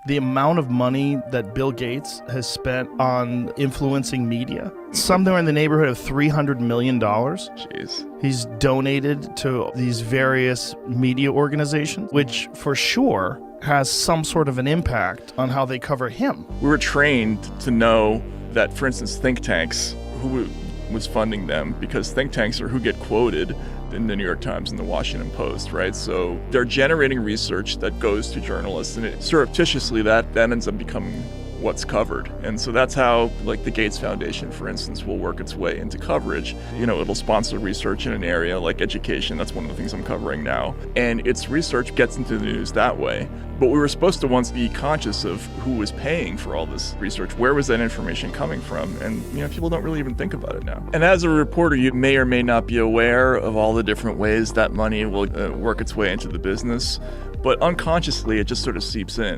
The amount of money that Bill Gates has spent on influencing media, somewhere in the neighborhood of $300 million. Jeez. He's donated to these various media organizations, which for sure has some sort of an impact on how they cover him. We were trained to know that, for instance, think tanks, who was funding them, because think tanks are who get quoted in the New York Times and the Washington Post, right? So they're generating research that goes to journalists, and surreptitiously that ends up becoming what's covered. And so that's how, like, the Gates Foundation, for instance, will work its way into coverage. You know, it'll sponsor research in an area like education. That's one of the things I'm covering now. And its research gets into the news that way. But we were supposed to once be conscious of who was paying for all this research. Where was that information coming from? And, you know, people don't really even think about it now. And as a reporter, you may or may not be aware of all the different ways that money will work its way into the business. But unconsciously, it just sort of seeps in.